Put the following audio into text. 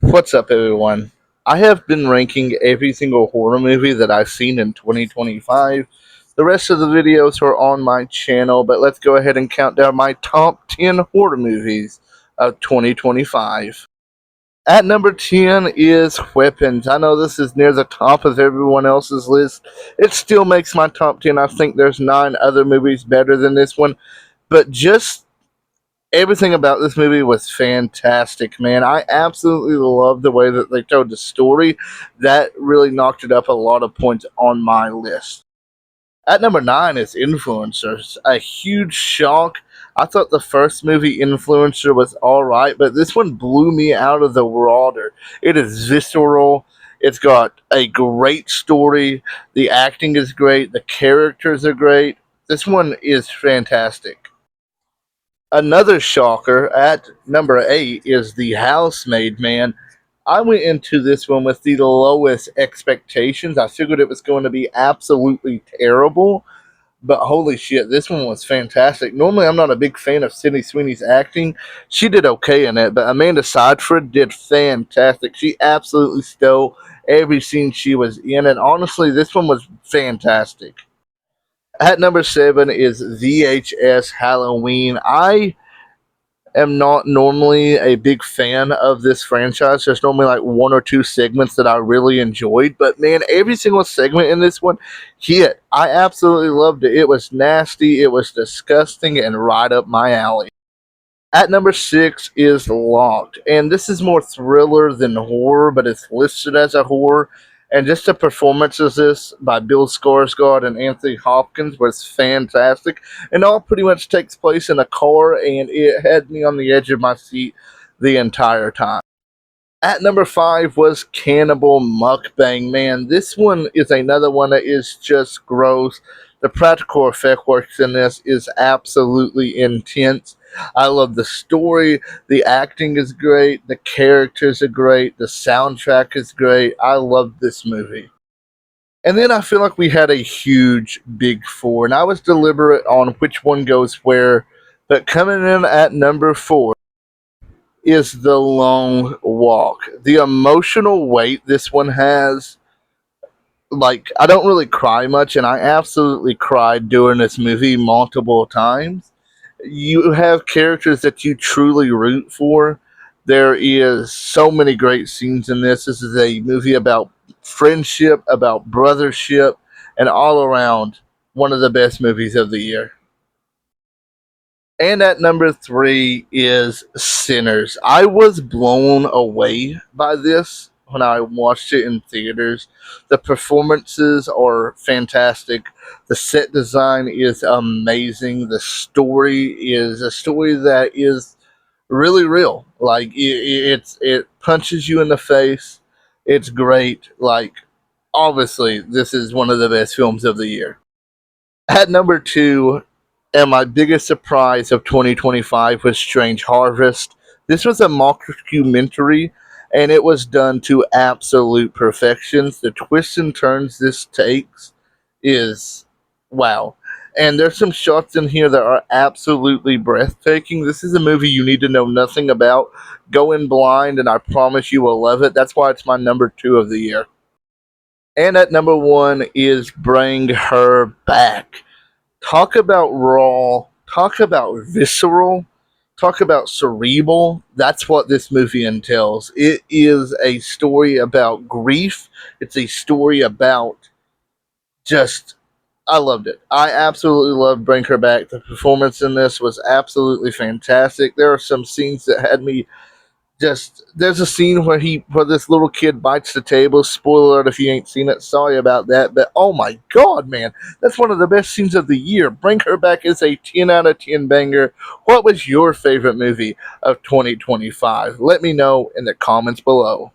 What's up, everyone? I have been ranking every single horror movie that I've seen in 2025. The rest of the videos are on my channel, but let's go ahead and count down my top 10 horror movies of 2025. At number 10 is Weapons. I know this is near the top of everyone else's list. It still makes my top 10. I think there's 9 other movies better than this one, but just everything about this movie was fantastic, man. I absolutely love the way that they told the story. That really knocked it up a lot of points on my list. At number 9 is Influencers. A huge shock. I thought the first movie Influencer was alright, but this one blew me out of the water. It is visceral. It's got a great story. The acting is great. The characters are great. This one is fantastic. Another shocker at number 8 is The Housemaid, man. I went into this one with the lowest expectations. I figured it was going to be absolutely terrible, but holy shit, this one was fantastic. Normally, I'm not a big fan of Sydney Sweeney's acting. She did okay in it, but Amanda Seyfried did fantastic. She absolutely stole every scene she was in, and honestly, this one was fantastic. At number 7 is VHS Halloween. I am not normally a big fan of this franchise. There's normally like one or two segments that I really enjoyed, but man, every single segment in this one hit. I absolutely loved it. It was nasty, it was disgusting, and right up my alley. At number 6 is Locked, and this is more thriller than horror, but it's listed as a horror. And just the performances this by Bill Skarsgård and Anthony Hopkins was fantastic, and all pretty much takes place in a car, and it had me on the edge of my seat the entire time. At number 5 was Cannibal Mukbang. Man, this one is another one that is just gross. The practical effect works in this is absolutely intense. I love the story. The acting is great. The characters are great. The soundtrack is great. I love this movie. And then I feel like we had a huge big four, and I was deliberate on which one goes where. But coming in at number 4 is The Long Walk. The emotional weight this one has, like, I don't really cry much, and I absolutely cried during this movie multiple times. You have characters that you truly root for. There is so many great scenes in this. This is a movie about friendship, about brothership, and all around one of the best movies of the year. And at number 3 is Sinners. I was blown away by this when I watched it in theaters. The performances are fantastic. The set design is amazing. The story is a story that is really real. Like it punches you in the face. It's great. Like, obviously, this is one of the best films of the year. At number 2, and my biggest surprise of 2025 was Strange Harvest. This was a mockumentary, and it was done to absolute perfection. The twists and turns this takes is wow. And there's some shots in here that are absolutely breathtaking. This is a movie you need to know nothing about. Go in blind, and I promise you will love it. That's why it's my number 2 of the year. And at number 1 is Bring Her Back. Talk about raw, talk about visceral, talk about cerebral. That's what this movie entails. It is a story about grief. It's a story about just, I loved it. I absolutely loved Bring Her Back. The performance in this was absolutely fantastic. There are some scenes that had me just, there's a scene where this little kid bites the table. Spoiler alert if you ain't seen it, sorry about that, but oh my god, man, that's one of the best scenes of the year. Bring Her Back is a 10 out of 10 banger. What was your favorite movie of 2025? Let me know in the comments below.